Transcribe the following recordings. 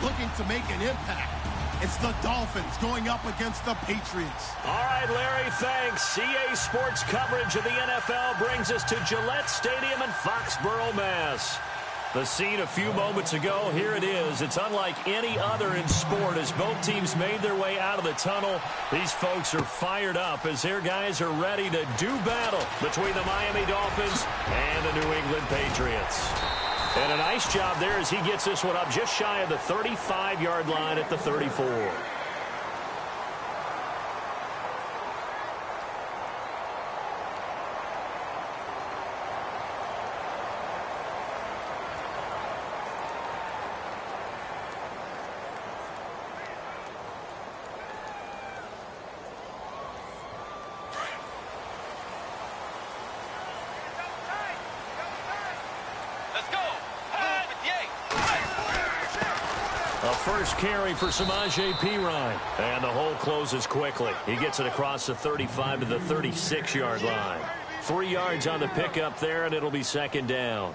looking to make an impact. It's the Dolphins going up against the Patriots. All right, Larry, thanks. CA Sports coverage of the NFL brings us to Gillette Stadium in Foxborough, Mass. The scene a few moments ago, here it is. It's unlike any other in sport as both teams made their way out of the tunnel. These folks are fired up as their guys are ready to do battle between the Miami Dolphins and the New England Patriots. And a nice job there as he gets this one up just shy of the 35-yard line at the 34. First carry for Samaje Perine. And the hole closes quickly. He gets it across the 35 to the 36-yard line. 3 yards on the pickup there, and it'll be second down.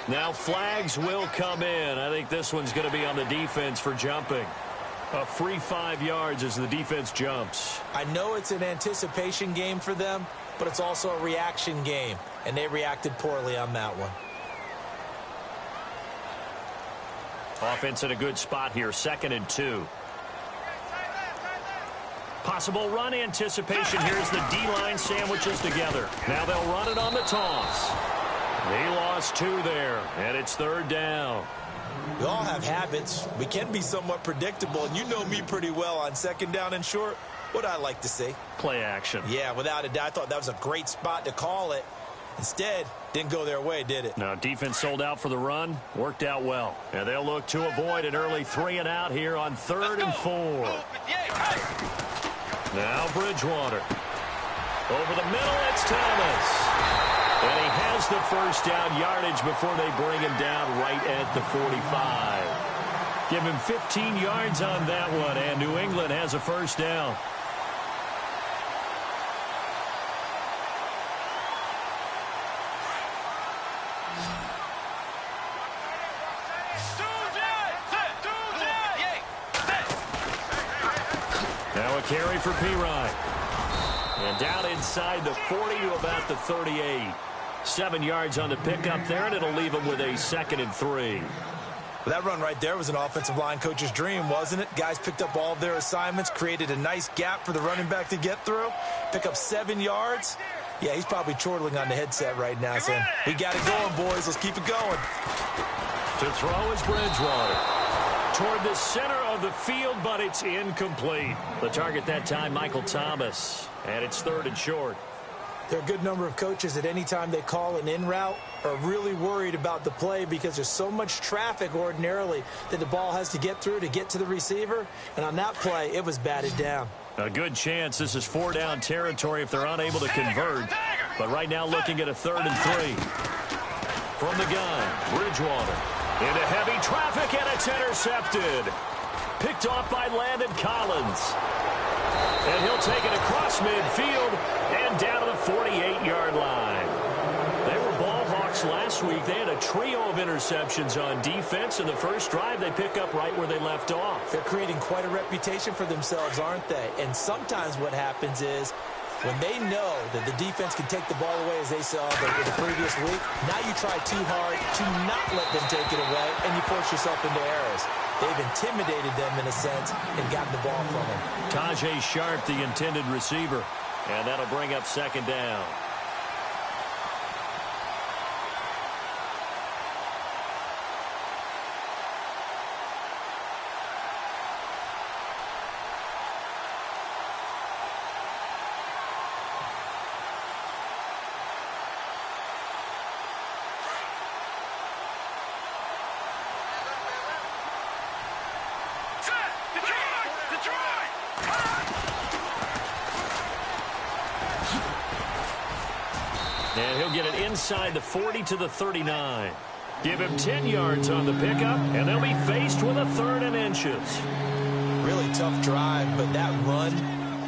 Now flags will come in. I think this one's going to be on the defense for jumping. A free 5 yards as the defense jumps. I know it's an anticipation game for them, but it's also a reaction game, and they reacted poorly on that one. Offense in a good spot here, 2nd and 2. Possible run anticipation here as the D-line sandwiches together. Now they'll run it on the toss. He lost 2 there, and it's 3rd down. We all have habits. We can be somewhat predictable, and you know me pretty well on 2nd down and short. What I like to see. Play action. Yeah, without a doubt. I thought that was a great spot to call it. Instead, didn't go their way, did it? Now, defense sold out for the run. Worked out well. And they'll look to avoid an early 3-and-out here on 3rd and 4. Now Bridgewater. Over the middle, it's Thomas. And he has the first down yardage before they bring him down right at the 45. Give him 15 yards on that one, and New England has a first down. Now a carry for Perine. And down inside the 40 to about the 38. 7 yards on the pickup there, and it'll leave them with a 2nd and 3. Well, that run right there was an offensive line coach's dream, wasn't it? Guys picked up all of their assignments, created a nice gap for the running back to get through, pick up 7 yards. Yeah, he's probably chortling on the headset right now saying, we got it going, boys. Let's keep it going. To throw is Bridgewater. Toward the center of the field, but it's incomplete. The target that time, Michael Thomas. And it's 3rd and short. There are a good number of coaches at any time they call an in route are really worried about the play because there's so much traffic ordinarily that the ball has to get through to get to the receiver. And on that play, it was batted down. A good chance this is 4-down territory if they're unable to convert. But right now looking at a 3rd and 3. From the gun, Bridgewater. Into heavy traffic, and it's intercepted. Picked off by Landon Collins. And he'll take it across midfield and down to the 48-yard line. They were ball hawks last week. They had a trio of interceptions on defense. In the first drive, they pick up right where they left off. They're creating quite a reputation for themselves, aren't they? And sometimes what happens is when they know that the defense can take the ball away, as they saw the previous week, now you try too hard to not let them take it away, and you force yourself into errors. They've intimidated them in a sense and gotten the ball from them. Tajay Sharp, the intended receiver, and that'll bring up 2nd down. And he'll get it inside the 40 to the 39. Give him 10 yards on the pickup, and they'll be faced with a 3rd and inches. Really tough drive, but that run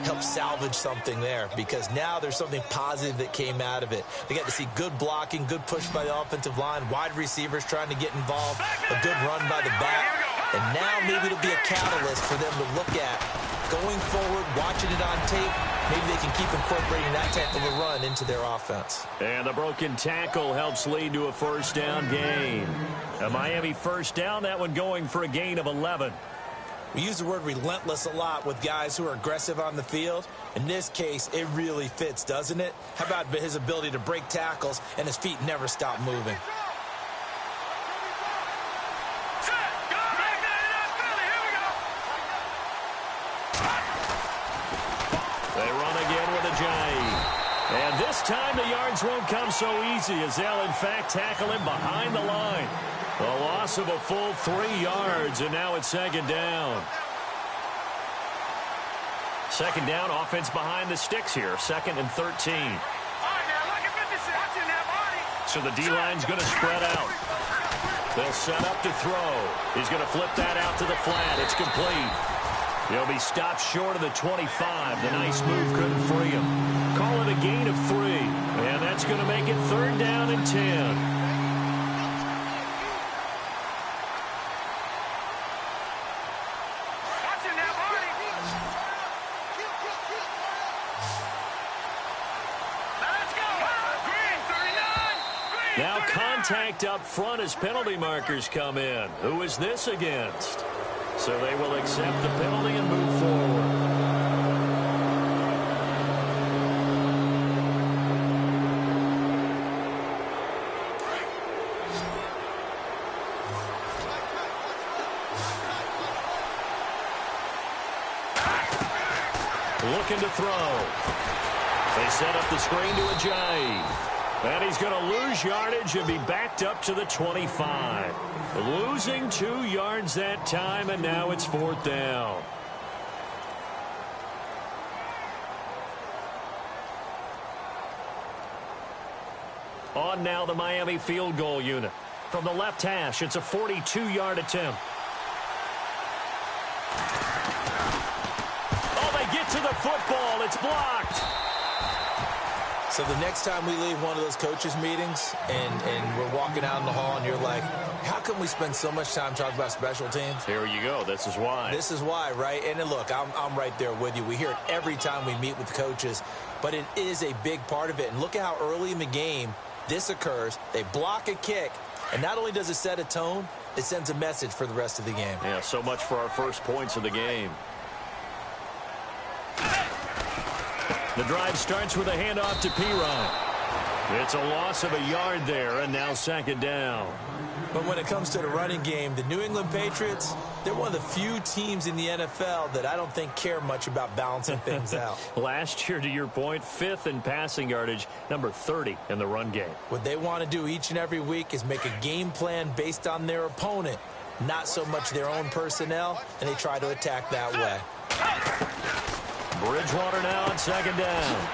helped salvage something there because now there's something positive that came out of it. They got to see good blocking, good push by the offensive line, wide receivers trying to get involved, a good run by the back. And now maybe it'll be a catalyst for them to look at going forward, watching it on tape. Maybe they can keep incorporating that type of a run into their offense. And the broken tackle helps lead to a 1st down gain. A Miami 1st down, that one going for a gain of 11. We use the word relentless a lot with guys who are aggressive on the field. In this case, it really fits, doesn't it? How about his ability to break tackles and his feet never stop moving? And this time the yards won't come so easy as they'll in fact tackle him behind the line. A loss of a full 3 yards, and now it's 2nd down. 2nd down, offense behind the sticks here. 2nd and 13. So the D-line's going to spread out. They'll set up to throw. He's going to flip that out to the flat. It's complete. He'll be stopped short of the 25. The nice move couldn't free him. Call it a gain of 3. And that's going to make it 3rd down and 10. Now contact up front as penalty markers come in. Who is this against? So they will accept the penalty and move forward. Looking to throw. They set up the screen to Ajayi. And he's going to lose yardage and be backed up to the 25. Losing 2 yards that time, and now it's 4th down. On now the Miami field goal unit. From the left hash, it's a 42-yard attempt. Oh, they get to the football. It's blocked. So the next time we leave one of those coaches' meetings and we're walking out in the hall and you're like, how come we spend so much time talking about special teams? Here you go. This is why. This is why, right? And look, I'm right there with you. We hear it every time we meet with coaches, but it is a big part of it. And look at how early in the game this occurs. They block a kick, and not only does it set a tone, it sends a message for the rest of the game. Yeah, so much for our first points of the game. The drive starts with a handoff to Pirine. It's a loss of a yard there, and now 2nd down. But when it comes to the running game, the New England Patriots, they're one of the few teams in the NFL that I don't think care much about balancing things out. Last year, to your point, 5th in passing yardage, number 30 in the run game. What they want to do each and every week is make a game plan based on their opponent, not so much their own personnel, and they try to attack that way. Bridgewater now on 2nd down.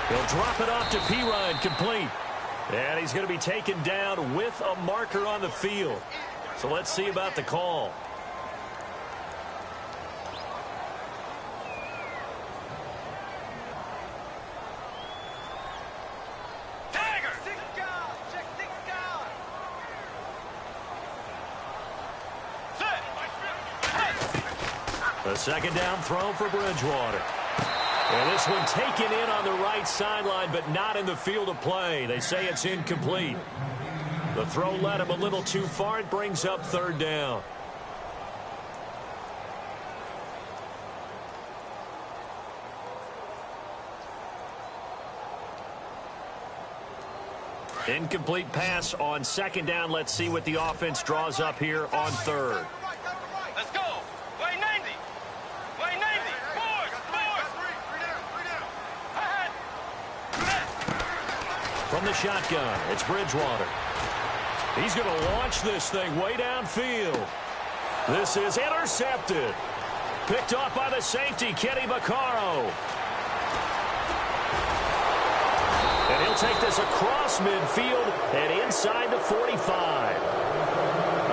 He'll drop it off to Pirine, complete. And he's going to be taken down with a marker on the field. So let's see about the call. A 2nd down throw for Bridgewater. And this one taken in on the right sideline, but not in the field of play. They say it's incomplete. The throw led him a little too far. It brings up 3rd down. Incomplete pass on 2nd down. Let's see what the offense draws up here on 3rd. Let's go. Way 90. Way 90. Forward. From the shotgun, it's Bridgewater. He's going to launch this thing way downfield. This is intercepted. Picked off by the safety, Kenny Vaccaro. And he'll take this across midfield and inside the 45.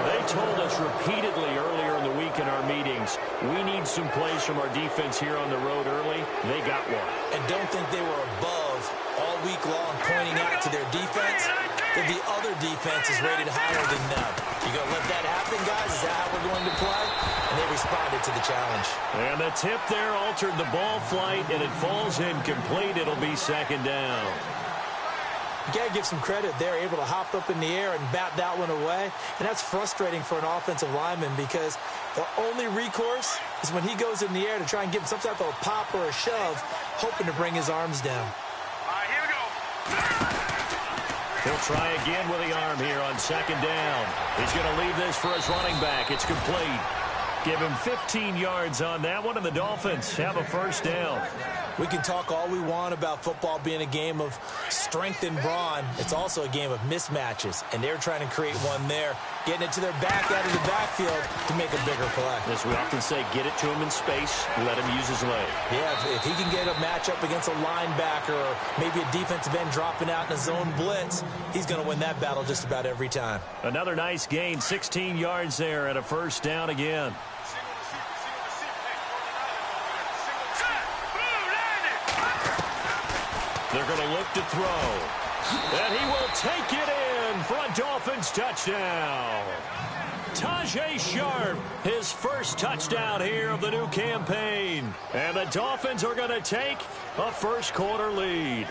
They told us repeatedly earlier in the week in our meetings, we need some plays from our defense here on the road early. They got one. And don't think they were above all week long pointing out to their defense that the other defense is rated higher than them. You going to let that happen, guys? Is that how we're going to play? And they responded to the challenge. And the tip there altered the ball flight, and it falls incomplete. It'll be second down. You got to give some credit. They're able to hop up in the air and bat that one away. And that's frustrating for an offensive lineman because the only recourse is when he goes in the air to try and give him some type of a pop or a shove, hoping to bring his arms down. All right, here we go. He'll try again with the arm here on second down. He's going to leave this for his running back. It's complete. Give him 15 yards on that one, and the Dolphins have a first down. We can talk all we want about football being a game of strength and brawn. It's also a game of mismatches, and they're trying to create one there, getting it to their back out of the backfield to make a bigger play. As we often say, get it to him in space, let him use his leg. Yeah, if he can get a matchup against a linebacker or maybe a defensive end dropping out in a zone blitz, he's going to win that battle just about every time. Another nice gain, 16 yards there, and a first down again. They're going to look to throw. And he will take it in for a Dolphins touchdown. Tajay Sharp, his first touchdown here of the new campaign. And the Dolphins are going to take a first quarter lead.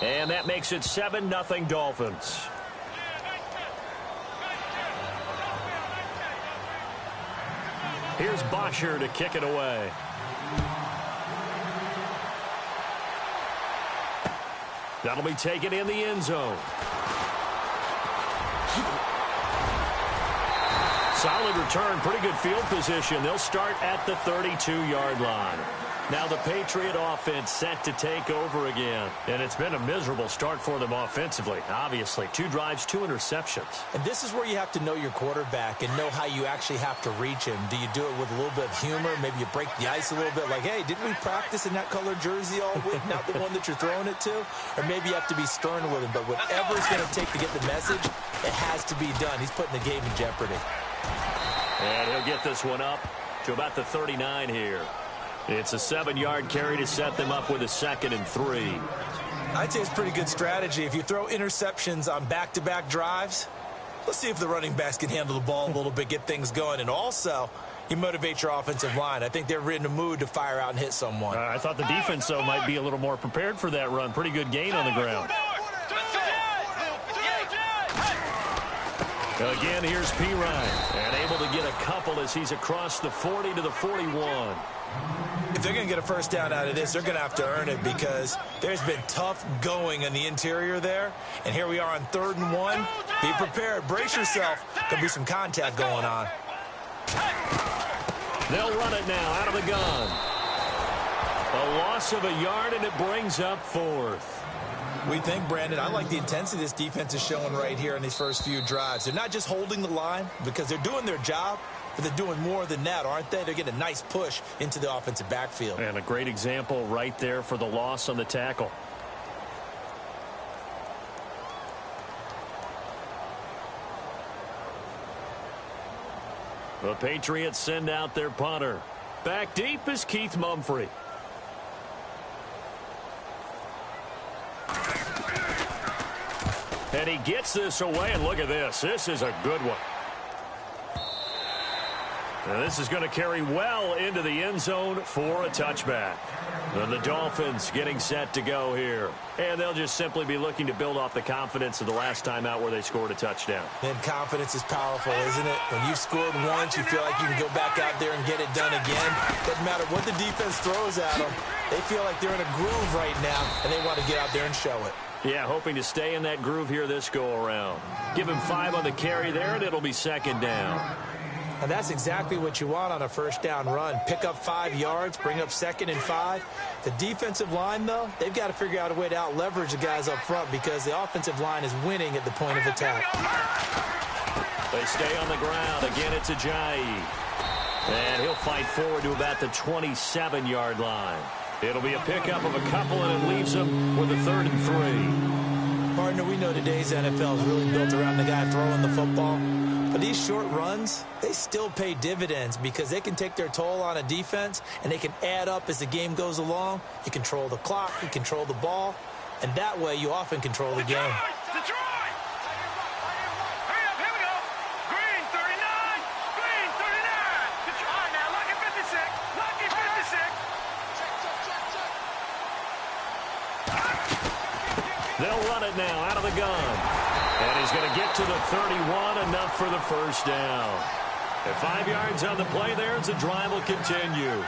And that makes it 7-0 Dolphins. Here's Bosher to kick it away. That'll be taken in the end zone. Solid return, pretty good field position. They'll start at the 32-yard line. Now the Patriot offense set to take over again. And it's been a miserable start for them offensively, obviously. 2 drives, 2 interceptions. And this is where you have to know your quarterback and know how you actually have to reach him. Do you do it with a little bit of humor? Maybe you break the ice a little bit like, hey, didn't we practice in that colored jersey all week? Not the one that you're throwing it to? Or maybe you have to be stern with him. But whatever it's going to take to get the message, it has to be done. He's putting the game in jeopardy. And he'll get this one up to about the 39 here. It's a 7-yard carry to set them up with a 2nd and 3. I'd say it's pretty good strategy. If you throw interceptions on back-to-back drives, let's see if the running backs can handle the ball a little bit, get things going. And also, you motivate your offensive line. I think they're in a mood to fire out and hit someone. I thought the defense, though, might be a little more prepared for that run. Pretty good gain on the ground. Again, here's P. Ryan, and able to get a couple as he's across the 40 to the 41. If they're going to get a first down out of this, they're going to have to earn it because there's been tough going in the interior there. And here we are on 3rd and 1. Be prepared. Brace yourself. Could be some contact going on. They'll run it now out of the gun. A loss of a yard, and it brings up 4th. We think, Brandon, I like the intensity this defense is showing right here in these first few drives. They're not just holding the line because they're doing their job, but they're doing more than that, aren't they? They're getting a nice push into the offensive backfield. And a great example right there for the loss on the tackle. The Patriots send out their punter. Back deep is Keith Mumphrey. And he gets this away, and look at this. This is a good one. And this is going to carry well into the end zone for a touchback. And the Dolphins getting set to go here. And they'll just simply be looking to build off the confidence of the last time out where they scored a touchdown. And confidence is powerful, isn't it? When you've scored once, you feel like you can go back out there and get it done again. Doesn't matter what the defense throws at them. They feel like they're in a groove right now, and they want to get out there and show it. Yeah, hoping to stay in that groove here this go-around. Give him 5 on the carry there, and it'll be 2nd down. And that's exactly what you want on a first down run. Pick up 5 yards, bring up 2nd and 5. The defensive line, though, they've got to figure out a way to out-leverage the guys up front because the offensive line is winning at the point of attack. They stay on the ground. Again, it's Ajayi. And he'll fight forward to about the 27-yard line. It'll be a pickup of a couple, and it leaves them with a 3rd and 3. Partner, we know today's NFL is really built around the guy throwing the football. But these short runs, they still pay dividends because they can take their toll on a defense, and they can add up as the game goes along. You control the clock, you control the ball, and that way you often control the game. Detroit! Hurry up, here we go. Green 39, green 39. Detroit now, lucky 56, lucky 56. They'll run it now out of the gun. And he's going to get to the 31, enough for the first down. At 5 yards on the play there, as the drive will continue.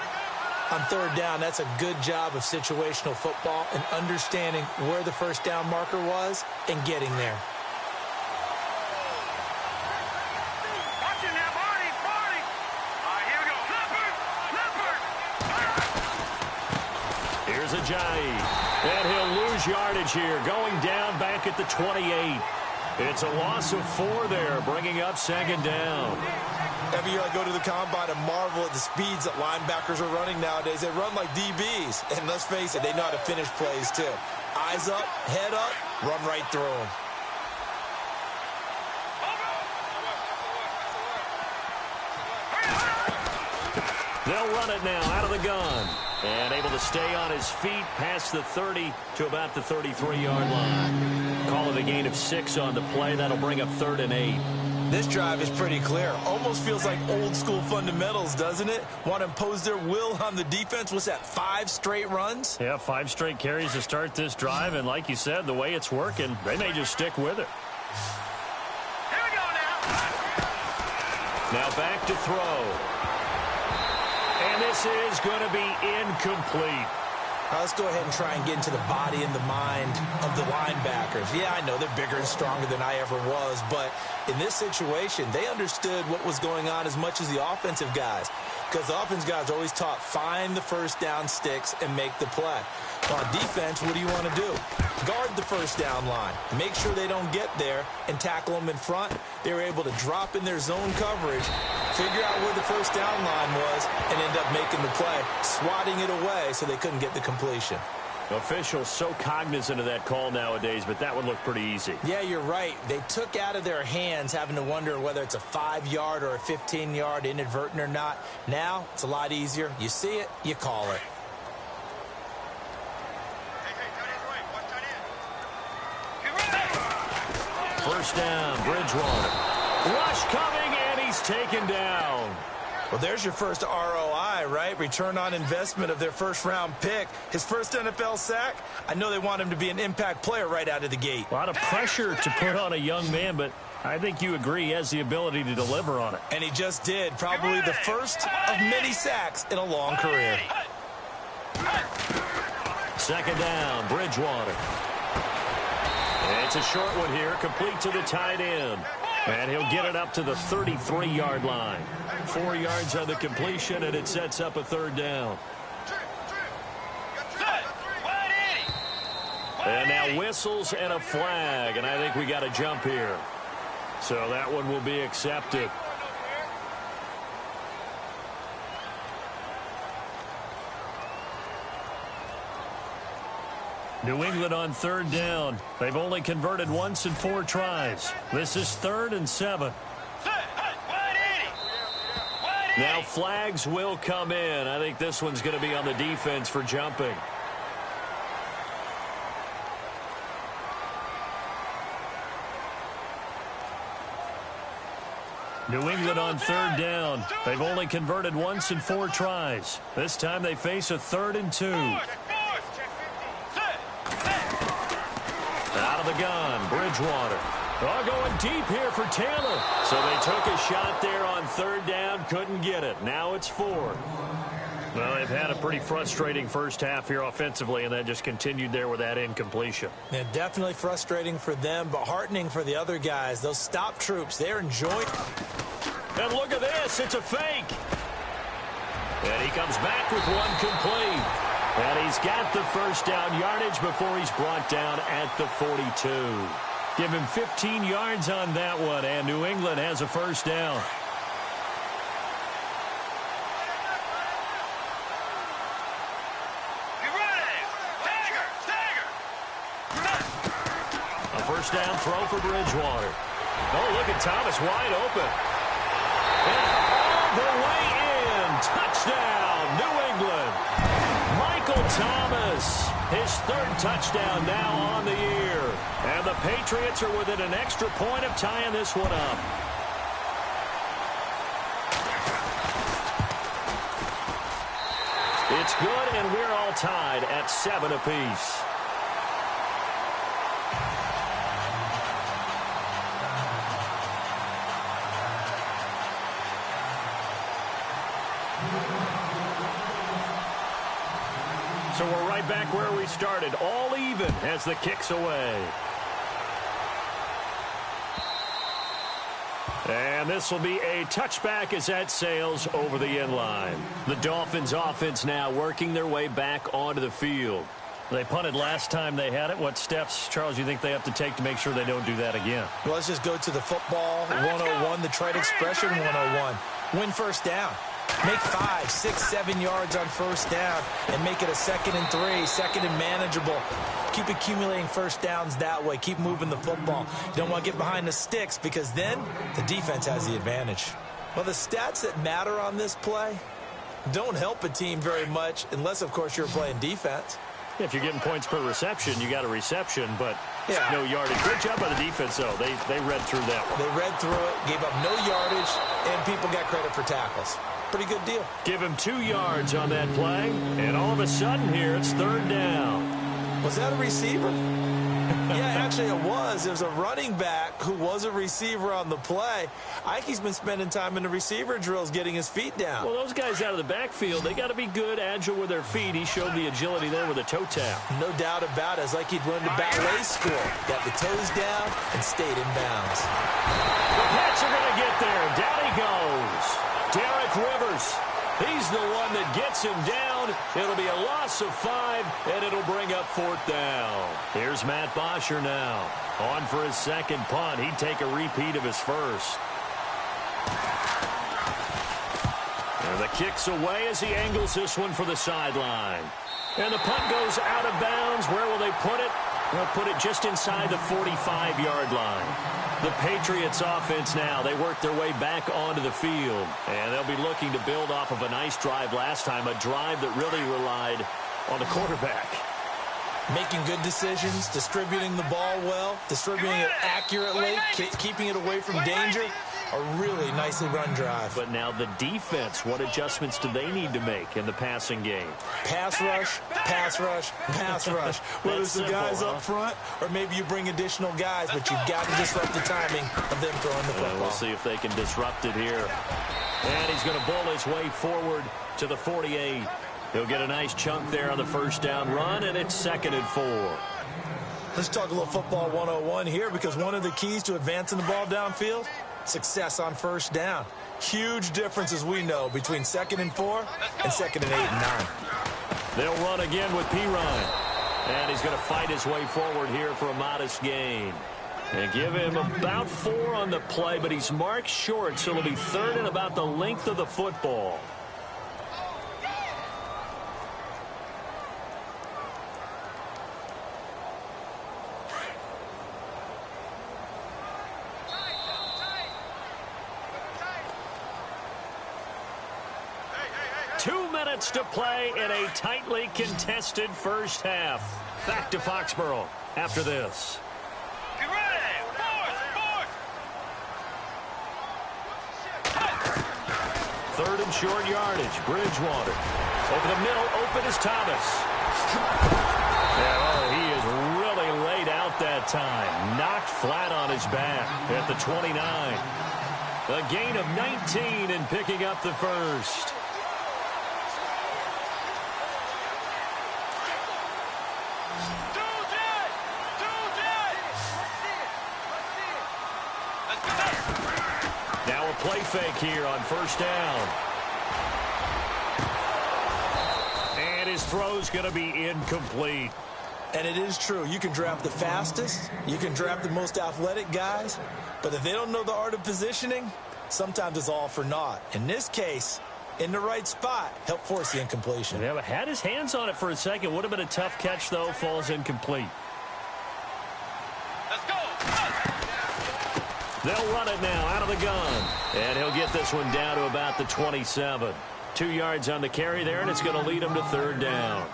On 3rd down, that's a good job of situational football and understanding where the first down marker was and getting there. Watch it now, Barney, Barney. All right, here we go. Leopard, Leopard. Here's Ajayi. And he'll lose yardage here, going down back at the 28. It's a loss of 4 there, bringing up 2nd down. Every year I go to the combine and marvel at the speeds that linebackers are running nowadays. They run like DBs. And let's face it, they know how to finish plays too. Eyes up, head up, run right through them. They'll run it now out of the gun. And able to stay on his feet past the 30 to about the 33-yard line. Call it a gain of 6 on the play. That'll bring up 3rd and 8. This drive is pretty clear. Almost feels like old school fundamentals, doesn't it? Want to impose their will on the defense. What's that, 5 straight runs? Yeah, 5 straight carries to start this drive. And like you said, the way it's working, they may just stick with it. Here we go now. Now back to throw. And this is going to be incomplete. Let's go ahead and try and get into the body and the mind of the linebackers. Yeah, I know they're bigger and stronger than I ever was, but in this situation, they understood what was going on as much as the offensive guys. Because the offensive guys are always taught, find the first down sticks and make the play. On defense, what do you want to do? Guard the first down line. Make sure they don't get there and tackle them in front. They were able to drop in their zone coverage, figure out where the first down line was, and end up making the play, swatting it away so they couldn't get the completion. Officials so cognizant of that call nowadays, but that would look pretty easy. Yeah, you're right. They took out of their hands having to wonder whether it's a 5-yard or a 15-yard inadvertent or not. Now, it's a lot easier. You see it, you call it. First down, Bridgewater. Rush coming, and he's taken down. Well, there's your first ROI, right? Return on investment of their first-round pick. His first NFL sack. I know they want him to be an impact player right out of the gate. A lot of pressure to put on a young man, but I think you agree he has the ability to deliver on it. And he just did. Probably the first of many sacks in a long career. Second down, Bridgewater. And it's a short one here, complete to the tight end. And he'll get it up to the 33-yard line. 4 yards on the completion, and it sets up a 3rd down. And now whistles and a flag, and I think we got a jump here. So that one will be accepted. New England on 3rd down. They've only converted once in 4 tries. This is 3rd and 7. Now flags will come in. I think this one's going to be on the defense for jumping. New England on 3rd down. They've only converted once in 4 tries. This time they face a 3rd and 2. Out of the gun, Bridgewater. Oh, going deep here for Taylor. So they took a shot there on 3rd down, couldn't get it. Now it's 4th. Well, they've had a pretty frustrating first half here offensively, and that just continued there with that incompletion. Yeah, definitely frustrating for them, but heartening for the other guys. Those stop troops, they're enjoying. And look at this, it's a fake. And he comes back with one complete. And he's got the first down yardage before he's brought down at the 42. Give him 15 yards on that one, and New England has a first down. A first down throw for Bridgewater. Oh, look at Thomas wide open. And all the way in. Touchdown, New England. Michael Thomas, his third touchdown now on the year. And the Patriots are within an extra point of tying this one up. It's good, and we're all tied at 7 apiece. So we're right back where we started, all even as the kick's away. And this will be a touchback as that sails over the end line. The Dolphins offense now working their way back onto the field. They punted last time they had it. What steps, Charles, you think they have to take to make sure they don't do that again? Well, let's just go to the football 101, the trade expression 101. Win first down. Make 5, 6, 7 yards on first down and make it a 2nd and 3, 2nd and manageable. Keep accumulating first downs that way. Keep moving the football. You don't want to get behind the sticks because then the defense has the advantage. Well, the stats that matter on this play don't help a team very much unless, of course, you're playing defense. If you're getting points per reception, you got a reception, but no yardage. Great job by the defense, though. They read through that one. They read through it, gave up no yardage, and people got credit for tackles. Pretty good deal. Give him 2 yards on that play, and all of a sudden here, it's 3rd down. Was that a receiver? Yeah, actually it was. There was a running back who was a receiver on the play. Ike's been spending time in the receiver drills getting his feet down. Well, those guys out of the backfield, they got to be good, agile with their feet. He showed the agility there with a toe tap. No doubt about it. It's like he'd learned to ballet school. Got the toes down and stayed in bounds. The Pats are going to get there. Down he goes. Derek Rivers. He's the one that gets him down. It'll be a loss of 5, and it'll bring up 4th down. Here's Matt Bosher now. On for his second punt. He'd take a repeat of his first. And the kick's away as he angles this one for the sideline. And the punt goes out of bounds. Where will they put it? They'll put it just inside the 45-yard line. The Patriots offense now, they work their way back onto the field. And they'll be looking to build off of a nice drive last time, a drive that really relied on the quarterback. Making good decisions, distributing the ball well, distributing it accurately, keeping it away from danger. A really nicely run drive. But now the defense, what adjustments do they need to make in the passing game? Pass rush, pass rush, pass rush. Whether it's the guys up front or maybe you bring additional guys, but you've got to disrupt the timing of them throwing the football. We'll see if they can disrupt it here. And he's going to bull his way forward to the 48. He'll get a nice chunk there on the first down run, and it's 2nd and 4. Let's talk a little football 101 here, because one of the keys to advancing the ball downfield, success on first down. Huge difference, as we know, between 2nd and 4 and 2nd and 8 and 9. They'll run again with Pirine. And he's going to fight his way forward here for a modest gain. And give him about 4 on the play, but he's marked short, so it'll be 3rd and about the length of the football. To play in a tightly contested first half. Back to Foxborough after this. Get ready! Force! 3rd and short yardage. Bridgewater. Over the middle, open is Thomas. And he is really laid out that time. Knocked flat on his back at the 29. A gain of 19 and picking up the first. Now a play fake here on first down. And his throw's going to be incomplete. And it is true. You can draft the fastest. You can draft the most athletic guys. But if they don't know the art of positioning, sometimes it's all for naught. In this case, in the right spot, help force the incompletion. Yeah, had his hands on it for a second. Would have been a tough catch, though. Falls incomplete. Let's go. They'll run it now out of the gun. And he'll get this one down to about the 27. 2 yards on the carry there, and it's going to lead him to third down.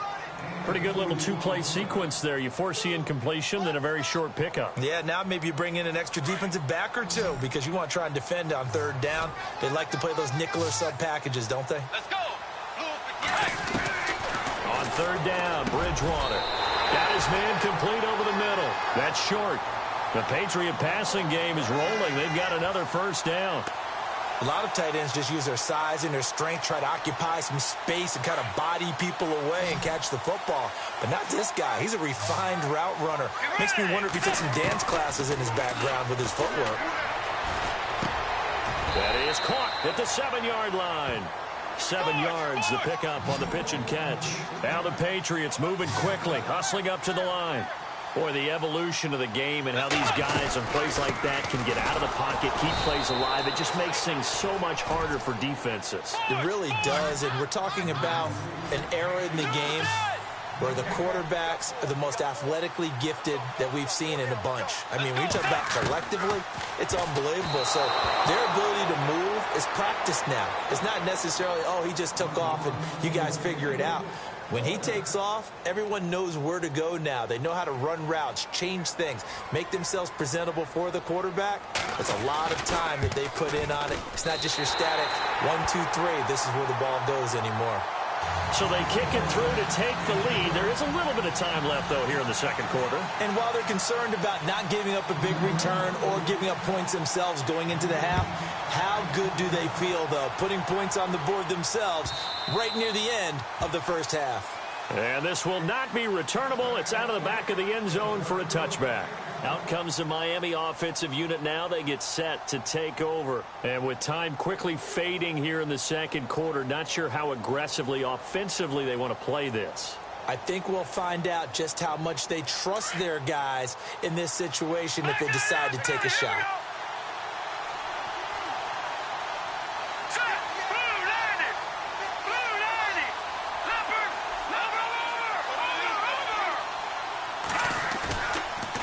Pretty good little two-play sequence there. You force the incompletion, then a very short pickup. Yeah, now maybe you bring in an extra defensive back or two because you want to try and defend on third down. They like to play those nickel or sub packages, don't they? Let's go. On third down, Bridgewater got his man complete over the middle. That's short. The Patriot passing game is rolling. They've got another first down. A lot of tight ends just use their size and their strength, try to occupy some space and kind of body people away and catch the football. But not this guy. He's a refined route runner. Makes me wonder if he took some dance classes in his background with his footwork. That is caught at the 7-yard line. 7 yards, the pickup on the pitch and catch. Now the Patriots moving quickly, hustling up to the line. Boy, the evolution of the game and how these guys on plays like that can get out of the pocket, keep plays alive, it just makes things so much harder for defenses. It really does, and we're talking about an era in the game where the quarterbacks are the most athletically gifted that we've seen in a bunch. I mean, when you talk about collectively, it's unbelievable. So their ability to move is practiced now. It's not necessarily, oh, he just took off and you guys figure it out. When he takes off, everyone knows where to go now. They know how to run routes, change things, make themselves presentable for the quarterback. It's a lot of time that they put in on it. It's not just your static 1, 2, 3. This is where the ball goes anymore. So they kick it through to take the lead. There is a little bit of time left, though, here in the second quarter. And while they're concerned about not giving up a big return or giving up points themselves going into the half, how good do they feel, though, putting points on the board themselves right near the end of the first half? And this will not be returnable. It's out of the back of the end zone for a touchback. Out comes the Miami offensive unit now. They get set to take over. And with time quickly fading here in the second quarter, not sure how aggressively, offensively they want to play this. I think we'll find out just how much they trust their guys in this situation if they decide to take a shot.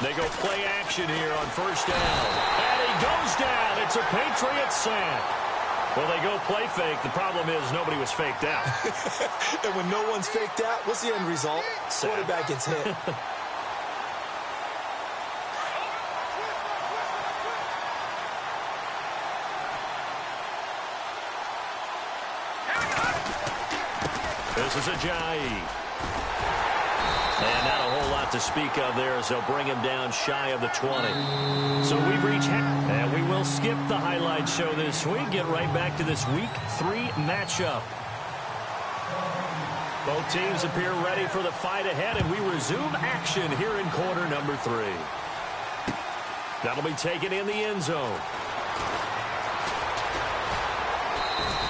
They go play action here on first down. And he goes down. It's a Patriot sack. Well, they go play fake. The problem is nobody was faked out. And when no one's faked out, what's the end result? Sack. Quarterback gets hit. This is Ajayi. And not a whole lot to speak of there as they'll bring him down shy of the 20. So we've reached half, and we will skip the highlight show this week. Get right back to this Week 3 matchup. Both teams appear ready for the fight ahead, and we resume action here in quarter number 3. That'll be taken in the end zone.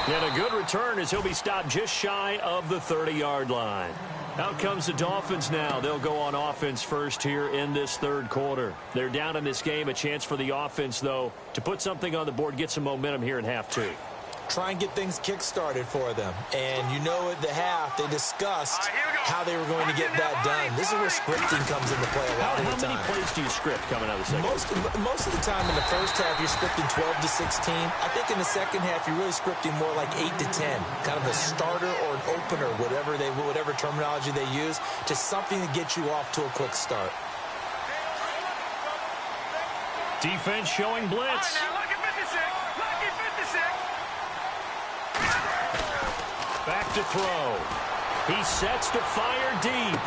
And a good return as he'll be stopped just shy of the 30-yard line. Out comes the Dolphins now. They'll go on offense first here in this third quarter. They're down in this game. A chance for the offense, though, to put something on the board, get some momentum here in half 2. Try and get things kick-started for them. And you know at the half, they discussed how they were going to get that done. This is where scripting comes into play a lot of the time. How many plays do you script coming out of the second? Most of the time in the first half, you're scripting 12 to 16. I think in the second half, you're really scripting more like 8 to 10. Kind of a starter or an opener, whatever terminology they use. Just something to get you off to a quick start. Defense showing blitz. Back to throw. He sets to fire deep.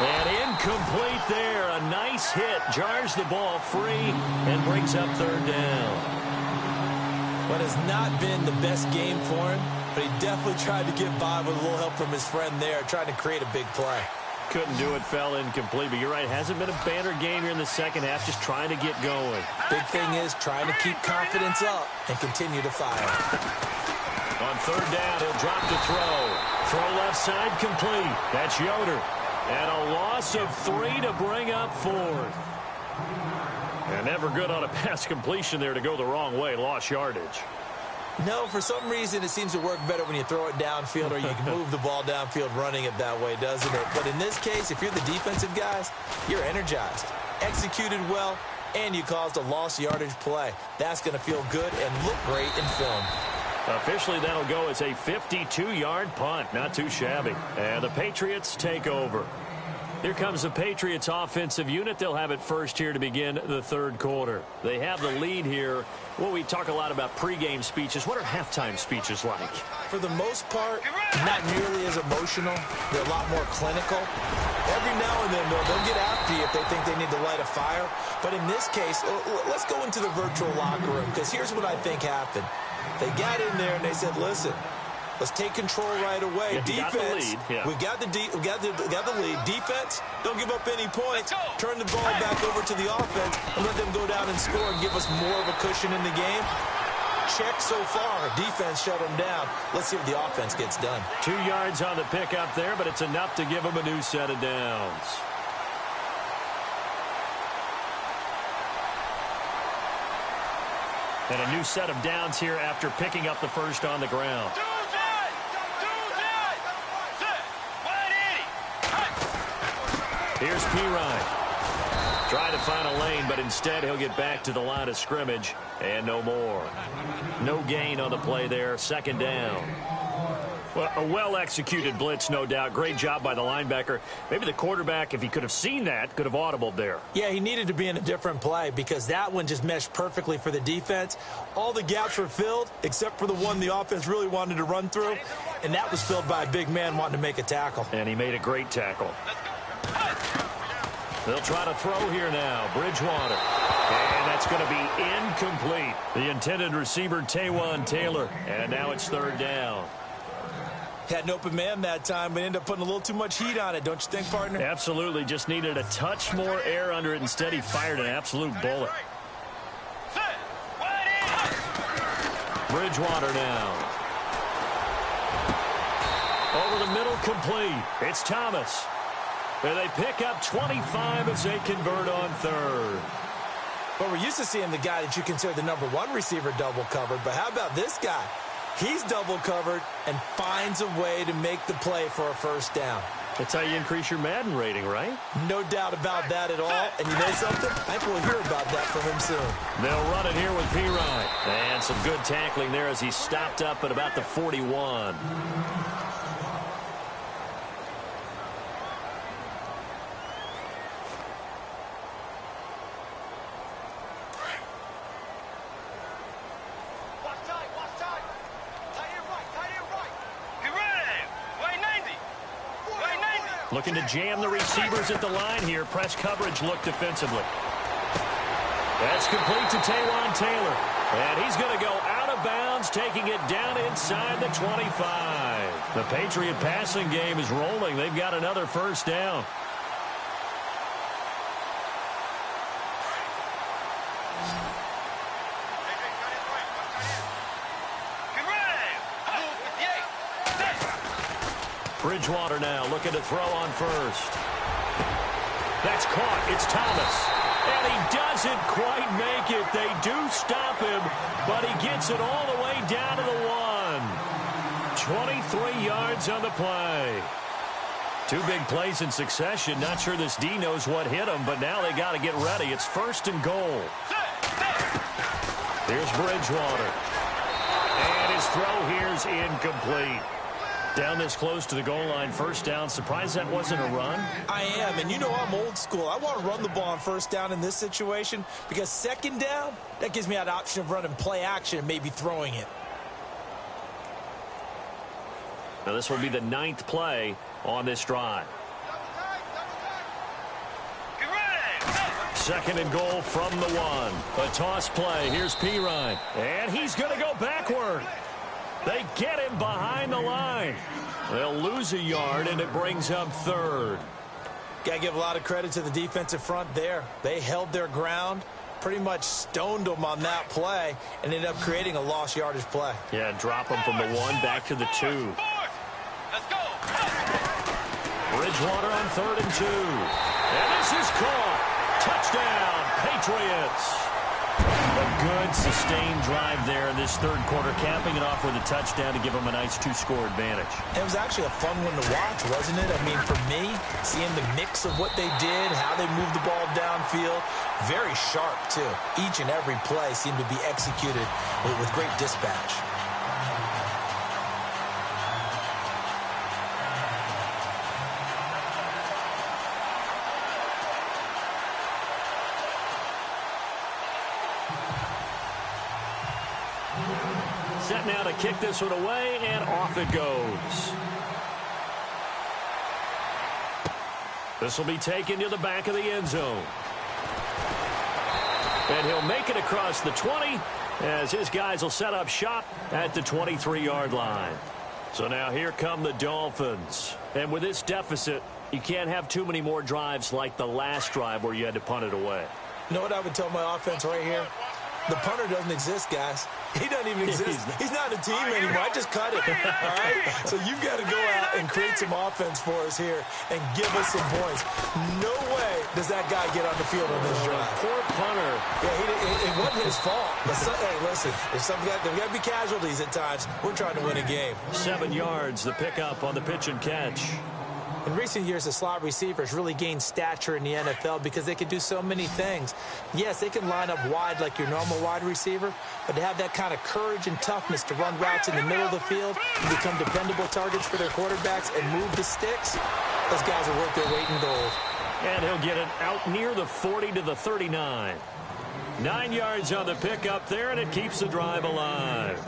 And incomplete there. A nice hit. Jars the ball free and brings up third down. What has not been the best game for him, but he definitely tried to get by with a little help from his friend there, trying to create a big play. Couldn't do it, fell incomplete. But you're right, hasn't been a banner game here in the second half, just trying to get going. Big thing is trying to keep confidence up and continue to fire. On third down, he'll drop to throw. Throw left side complete. That's Yoder. And a loss of 3 to bring up 4th. And never good on a pass completion there to go the wrong way. Lost yardage. No, for some reason, it seems to work better when you throw it downfield or you can move the ball downfield running it that way, doesn't it? But in this case, if you're the defensive guys, you're energized, executed well, and you caused a lost yardage play. That's going to feel good and look great in film. Officially, that'll go as a 52-yard punt. Not too shabby. And the Patriots take over. Here comes the Patriots offensive unit. They'll have it first here to begin the 3rd quarter. They have the lead here. Well, we talk a lot about pregame speeches. What are halftime speeches like? For the most part, not nearly as emotional. They're a lot more clinical. Every now and then, they'll get after you if they think they need to light a fire. But in this case, let's go into the virtual locker room, because here's what I think happened. They got in there and they said, listen, let's take control right away. Defense, we got the lead. Defense, don't give up any points. Turn the ball back over to the offense and let them go down and score and give us more of a cushion in the game. Check so far. Defense shut them down. Let's see what the offense gets done. 2 yards on the pickup there, but it's enough to give them a new set of downs. And a new set of downs here after picking up the first on the ground. Here's Pirine. Trying to find a lane, but instead he'll get back to the line of scrimmage and no more. No gain on the play there. 2nd down. Well, a well-executed blitz, no doubt. Great job by the linebacker. Maybe the quarterback, if he could have seen that, could have audibled there. Yeah, he needed to be in a different play because that one just meshed perfectly for the defense. All the gaps were filled except for the one the offense really wanted to run through, and that was filled by a big man wanting to make a tackle. And he made a great tackle. They'll try to throw here now. Bridgewater. And that's going to be incomplete. The intended receiver, Taywan Taylor. And now it's 3rd down. Had an open man that time, but ended up putting a little too much heat on it, don't you think, partner? Absolutely. Just needed a touch more air under it. Instead, he fired an absolute bullet. Bridgewater now. Over the middle, complete. It's Thomas. And they pick up 25 as they convert on 3rd. Well, we're used to seeing the guy that you consider the #1 receiver double covered, but how about this guy? He's double covered and finds a way to make the play for a 1st down. That's how you increase your Madden rating, right? No doubt about that at all. And you know something? I think we'll hear about that from him soon. They'll run it here with Pirine. And some good tackling there as he stopped up at about the 41. Looking to jam the receivers at the line here. Press coverage look defensively. That's complete to Taywan Taylor. And he's going to go out of bounds, taking it down inside the 25. The Patriot passing game is rolling. They've got another 1st down. Bridgewater now looking to throw on 1st. That's caught. It's Thomas. And he doesn't quite make it. They do stop him, but he gets it all the way down to the 1. 23 yards on the play. 2 big plays in succession. Not sure this D knows what hit him, but now they got to get ready. It's 1st and goal. Here's Bridgewater. And his throw here's incomplete. Down this close to the goal line, 1st down. Surprised that wasn't a run? I am, and you know I'm old school. I want to run the ball on 1st down in this situation because 2nd down, that gives me that option of running play action and maybe throwing it. Now this will be the 9th play on this drive. 2nd and goal from the 1. A toss play. Here's Pirine. And he's going to go backward. They get him behind the line. They'll lose a yard, and it brings up 3rd. Got to give a lot of credit to the defensive front there. They held their ground, pretty much stoned them on that play, and ended up creating a lost yardage play. Yeah, drop them from the 1 back to the 2. Bridgewater on 3rd and 2. And this is caught. Touchdown, Patriots. A good, sustained drive there in this third quarter, capping it off with a touchdown to give them a nice 2-score advantage. It was actually a fun one to watch, wasn't it? I mean, for me, seeing the mix of what they did, how they moved the ball downfield, very sharp, too. Each and every play seemed to be executed with great dispatch. Set now to kick this one away, and off it goes. This will be taken to the back of the end zone. And he'll make it across the 20 as his guys will set up shop at the 23-yard line. So now here come the Dolphins. And with this deficit, you can't have too many more drives like the last drive where you had to punt it away. You know what I would tell my offense right here? The punter doesn't exist, guys. He doesn't even exist. He's not a team anymore. I just cut it. All right? So you've got to go out and create some offense for us here and give us some points. No way does that guy get on the field on this drive. Poor punter. Yeah, it wasn't his fault. But hey, listen, there's got to be casualties at times. We're trying to win a game. 7 yards, the pickup on the pitch and catch. In recent years, the slot receivers really gained stature in the NFL because they can do so many things. Yes, they can line up wide like your normal wide receiver, but to have that kind of courage and toughness to run routes in the middle of the field and become dependable targets for their quarterbacks and move the sticks, those guys are worth their weight in gold. And he'll get it out near the 40 to the 39. 9 yards on the pickup there, and it keeps the drive alive.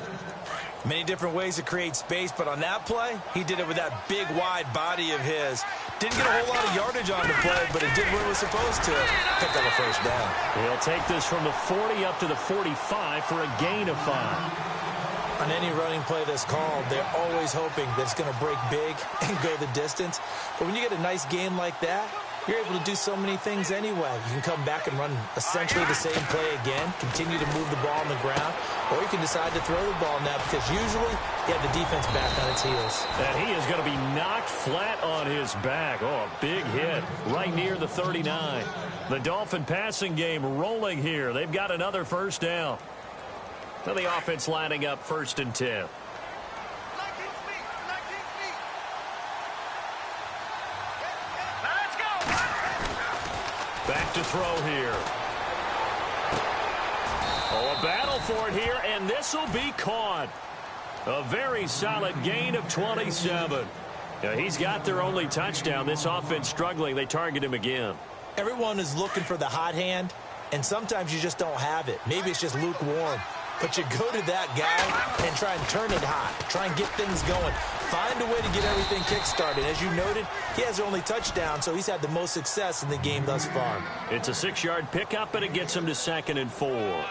Many different ways to create space, but on that play, he did it with that big, wide body of his. Didn't get a whole lot of yardage on the play, but it did what it was supposed to. Picked up a first down. He'll take this from the 40 up to the 45 for a gain of 5. On any running play that's called, they're always hoping that it's going to break big and go the distance. But when you get a nice game like that, you're able to do so many things anyway. You can come back and run essentially the same play again, continue to move the ball on the ground, or you can decide to throw the ball now because usually you have the defense back on its heels. And he is going to be knocked flat on his back. Oh, a big hit right near the 39. The Dolphin passing game rolling here. They've got another first down. Now the offense lining up 1st and 10. Back to throw here. Oh, a battle for it here, and this will be caught. A very solid gain of 27. Now, he's got their only touchdown. This offense struggling. They target him again. Everyone is looking for the hot hand, and sometimes you just don't have it. Maybe it's just lukewarm. But you go to that guy and try and turn it hot. Try and get things going. Find a way to get everything kick-started. As you noted, he has their only touchdown, so he's had the most success in the game thus far. It's a 6-yard pickup, and it gets him to 2nd and 4.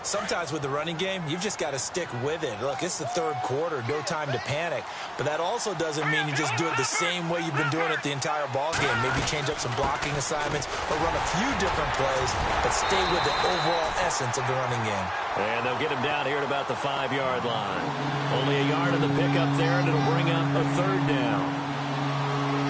Sometimes with the running game, you've just got to stick with it. Look, it's the third quarter, no time to panic. But that also doesn't mean you just do it the same way you've been doing it the entire ball game. Maybe change up some blocking assignments or run a few different plays, but stay with the overall essence of the running game. And they'll get him down here at about the 5-yard line. Only a yard of the pickup there, and it'll bring up a 3rd down.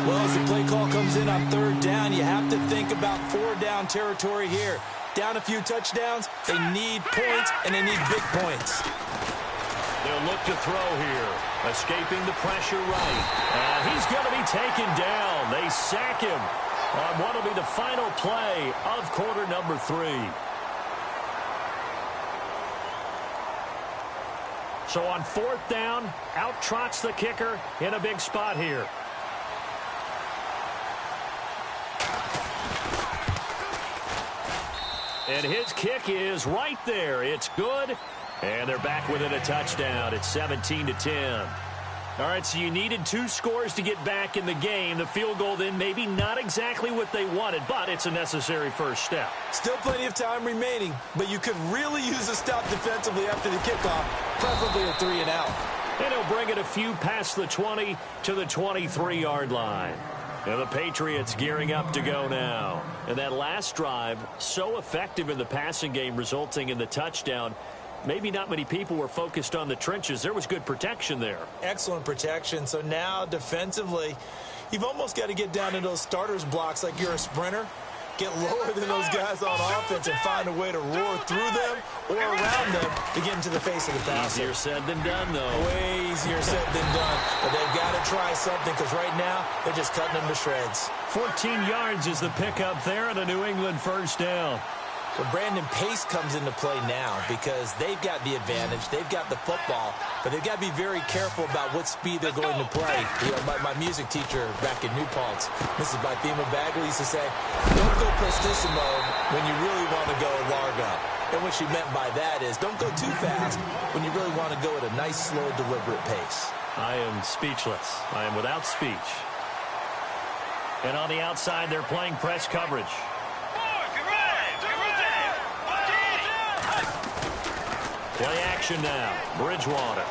Well, as the play call comes in on 3rd down, you have to think about 4-down territory here. Down a few touchdowns, they need points, and they need big points. They'll look to throw here. Escaping the pressure right. And he's going to be taken down. They sack him on what will be the final play of quarter number 3. So on 4th down, out trots the kicker in a big spot here. And his kick is right there. It's good. And they're back within a touchdown. It's 17-10. All right, so you needed 2 scores to get back in the game. The field goal then maybe not exactly what they wanted, but it's a necessary first step. Still plenty of time remaining, but you could really use a stop defensively after the kickoff, preferably a 3 and out. And he'll bring it a few past the 20 to the 23-yard line. And the Patriots gearing up to go now. And that last drive, so effective in the passing game, resulting in the touchdown. maybe not many people were focused on the trenches. There was good protection there. Excellent protection. So now defensively, you've almost got to get down to those starters blocks like you're a sprinter. Get lower than those guys on offense and find a way to roar through them or around them to get into the face of the passer. Easier said than done, though. Way easier said than done. But they've got to try something because right now they're just cutting them to shreds. 14 yards is the pickup there and a New England first down. But Brandon, pace comes into play now because they've got the advantage. They've got the football, but they've got to be very careful about what speed they're going to play. You know, my music teacher back in New Paltz, Mrs. Bythema Bagley, used to say, don't go prestissimo when you really want to go largo. And what she meant by that is don't go too fast when you really want to go at a nice, slow, deliberate pace. I am speechless. I am without speech. And on the outside, they're playing press coverage. Play action now. Bridgewater.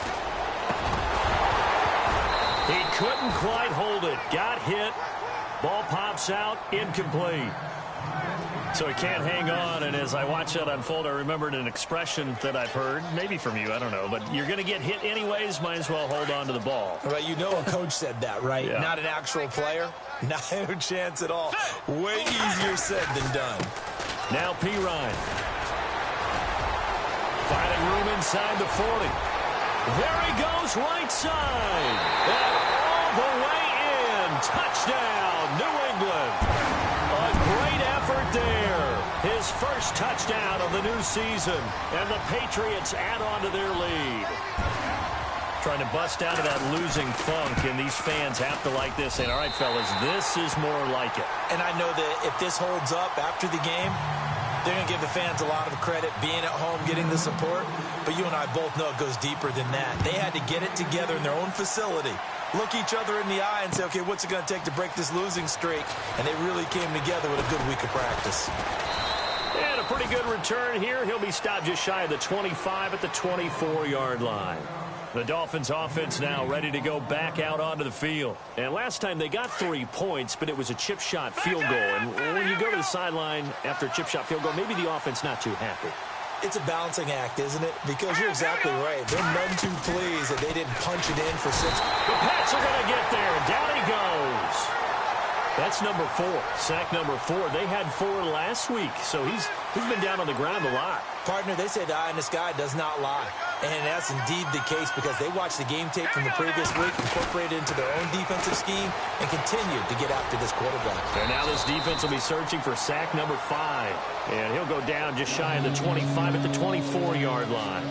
He couldn't quite hold it. Got hit. Ball pops out. Incomplete. So he can't hang on, and as I watch that unfold, I remembered an expression that I've heard, maybe from you, I don't know, but you're going to get hit anyways, might as well hold on to the ball. Right, you know a coach said that, right? Yeah. Not an actual player. Not a chance at all. Way easier said than done. Now P. Ryan. Finding room inside the 40. There he goes, right side. And all the way in. Touchdown, New England. A great effort there. His first touchdown of the new season. And the Patriots add on to their lead. Trying to bust out of that losing funk, and these fans have to like this. And, all right, fellas, this is more like it. And I know that if this holds up after the game, they're going to give the fans a lot of credit being at home, getting the support. But you and I both know it goes deeper than that. They had to get it together in their own facility, look each other in the eye and say, okay, what's it going to take to break this losing streak? And they really came together with a good week of practice. And a pretty good return here. He'll be stopped just shy of the 25 at the 24-yard line. The Dolphins offense now ready to go back out onto the field. And last time they got 3 points, but it was a chip shot field goal. And when you go to the sideline after a chip shot field goal, maybe the offense not too happy. It's a balancing act, isn't it? Because you're exactly right. They're none too pleased that they didn't punch it in for 6. The Pats are going to get there. Down he goes. That's number 4. Sack number 4. They had 4 last week, so he's been down on the ground a lot. Partner, they say the eye in the sky does not lie. And that's indeed the case because they watched the game tape from the previous week, incorporated it into their own defensive scheme, and continued to get after this quarterback. And now this defense will be searching for sack number 5. And he'll go down just shy of the 25 at the 24-yard line.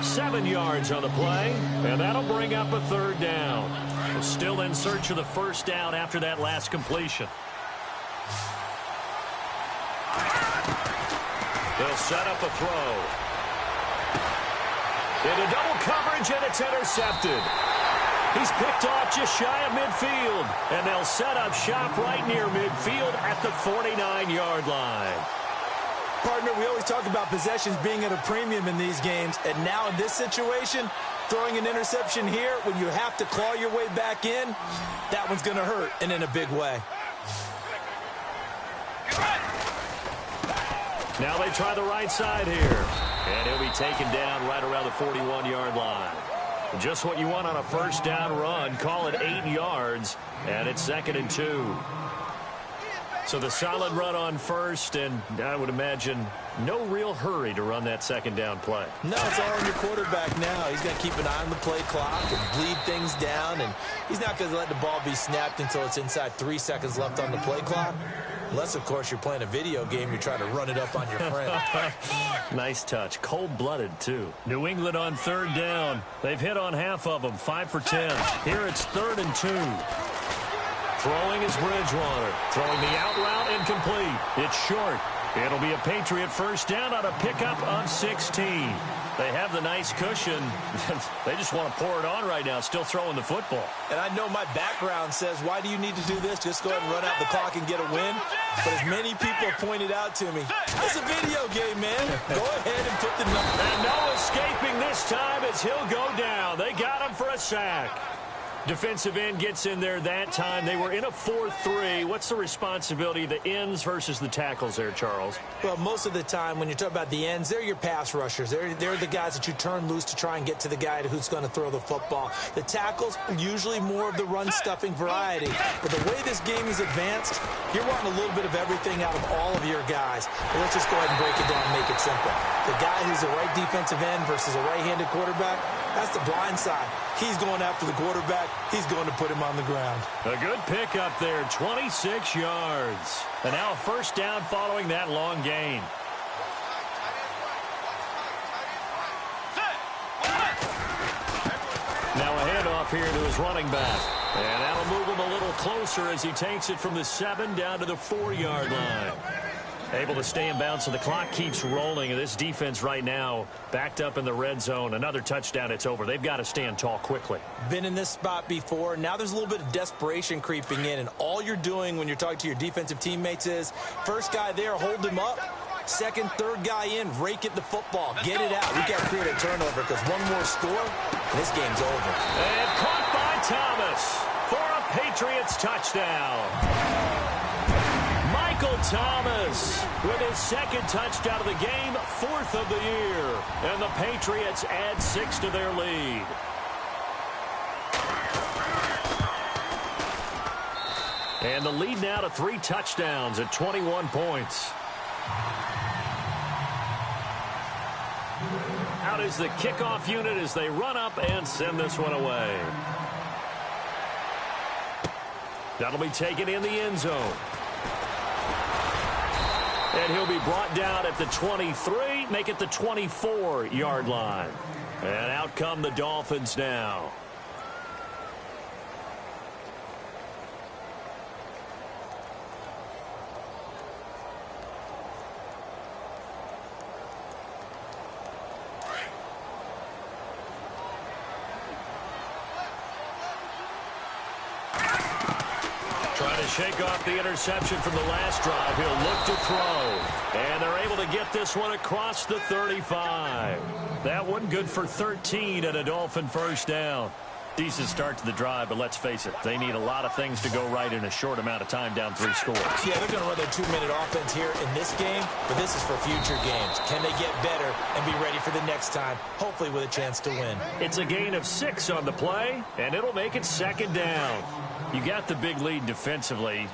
7 yards on the play, and that'll bring up a 3rd down. We're still in search of the first down after that last completion. They'll set up a throw. Into double coverage, and it's intercepted. He's picked off just shy of midfield, and they'll set up shop right near midfield at the 49-yard line. Partner, we always talk about possessions being at a premium in these games, and now in this situation, throwing an interception here when you have to claw your way back in, that one's going to hurt, and in a big way. Now they try the right side here. And he'll be taken down right around the 41-yard line. Just what you want on a first down run. Call it 8 yards, and it's 2nd and 2. So the solid run on first, and I would imagine no real hurry to run that 2nd down play. No, it's all on your quarterback now. He's going to keep an eye on the play clock and bleed things down, and he's not going to let the ball be snapped until it's inside 3 seconds left on the play clock. Unless, of course, you're playing a video game, you're trying to run it up on your friend. Nice touch. Cold-blooded, too. New England on 3rd down. They've hit on half of them, 5 for 10. Here it's 3rd and 2. Throwing is Bridgewater. Throwing the out route incomplete. It's short. It'll be a Patriot first down on a pickup of 16. They have the nice cushion. They just want to pour it on right now, still throwing the football. And I know my background says, why do you need to do this? Just go ahead and run out the clock and get a win. But as many people pointed out to me, it's a video game, man. Go ahead and put the number. And no escaping this time as he'll go down. They got him for a sack. Defensive end gets in there that time. They were in a 4-3. What's the responsibility of the ends versus the tackles there, Charles? Well, most of the time when you talk about the ends, they're your pass rushers. They're the guys that you turn loose to try and get to the guy who's going to throw the football. The tackles, usually more of the run-stuffing variety. But the way this game is advanced, you're wanting a little bit of everything out of all of your guys. But let's just go ahead and break it down and make it simple. The guy who's a right defensive end versus a right-handed quarterback, that's the blind side. He's going after the quarterback. He's going to put him on the ground. A good pickup there, 26 yards. And now a first down following that long gain. Now a handoff here to his running back. And that'll move him a little closer as he takes it from the 7 down to the 4-yard line. Able to stay in bounds, so the clock keeps rolling. And this defense right now backed up in the red zone. Another touchdown, it's over. They've got to stand tall quickly. Been in this spot before. Now there's a little bit of desperation creeping in. And all you're doing when you're talking to your defensive teammates is, first guy there, hold him up. Second, third guy in, rake at the football. Get it out. We got to create a turnover because one more score, and this game's over. And caught by Thomas for a Patriots touchdown. Michael Thomas with his second touchdown of the game, 4th of the year. And the Patriots add 6 to their lead. And the lead now to 3 touchdowns at 21 points. Out is the kickoff unit as they run up and send this one away. That'll be taken in the end zone. And he'll be brought down at the 23, make it the 24-yard line. And out come the Dolphins now. Trying to shake off the interception from the last drive. He'll look to throw. And they're able to get this one across the 35. That one good for 13 and a Dolphin first down. Decent start to the drive, but let's face it, they need a lot of things to go right in a short amount of time down 3 scores. Yeah, they're going to run their 2-minute offense here in this game, but this is for future games. Can they get better and be ready for the next time, hopefully with a chance to win? It's a gain of 6 on the play, and it'll make it 2nd down. You got the big lead defensively.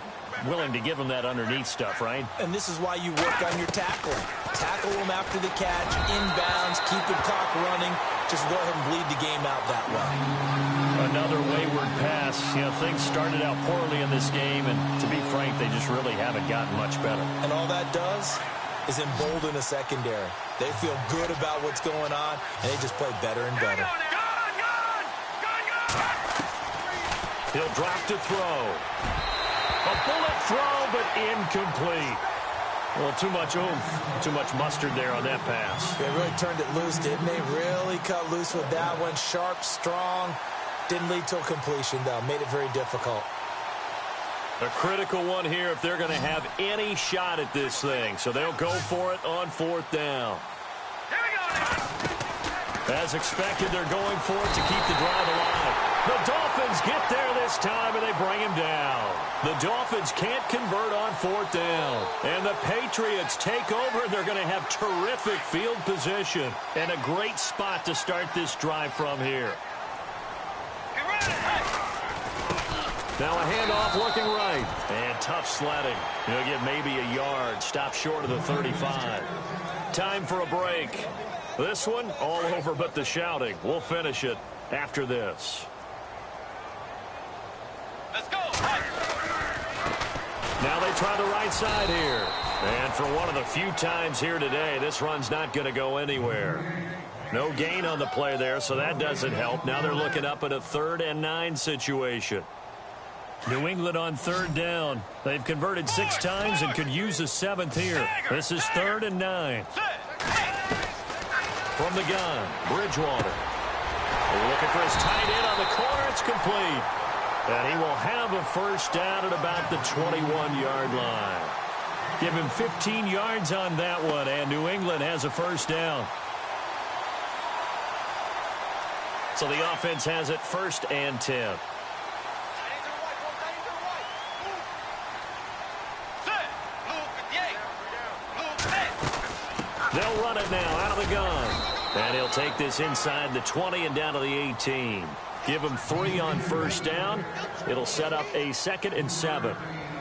Willing to give them that underneath stuff, right? And this is why you work on your tackling. Tackle them after the catch, inbounds, keep the clock running. Just go ahead and bleed the game out that way. Another wayward pass. You know, things started out poorly in this game, and to be frank, they just really haven't gotten much better. And all that does is embolden a secondary. They feel good about what's going on, and they just play better and better. He'll drop to throw. A bullet throw, but incomplete. Well, too much oomph, too much mustard there on that pass. They really turned it loose, didn't they? Really cut loose with that one. Sharp, strong. Didn't lead to a completion, though. Made it very difficult. A critical one here if they're going to have any shot at this thing. So they'll go for it on 4th down. Here we go. As expected, they're going for it to keep the drive alive. The Dolphins get there this time, and they bring him down. The Dolphins can't convert on 4th down. And the Patriots take over, and they're going to have terrific field position and a great spot to start this drive from here. Now a handoff looking right. And tough sledding. He'll get maybe a yard. Stop short of the 35. Time for a break. This one all over but the shouting. We'll finish it after this. Let's go. Now they try the right side here. And for one of the few times here today, this run's not going to go anywhere. No gain on the play there, so that doesn't help. Now they're looking up at a 3rd and 9 situation. New England on 3rd down. They've converted 6 times and could use a 7th here. This is 3rd and 9. From the gun, Bridgewater. Looking for his tight end on the corner. It's complete. And he will have a first down at about the 21-yard line. Give him 15 yards on that one, and New England has a first down. So the offense has it 1st and 10. take this inside the 20 and down to the 18. Give them 3 on first down. It'll set up a 2nd and 7.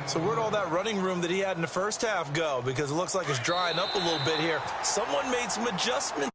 So where'd all that running room that he had in the first half go? Because it looks like it's drying up a little bit here. Someone made some adjustments.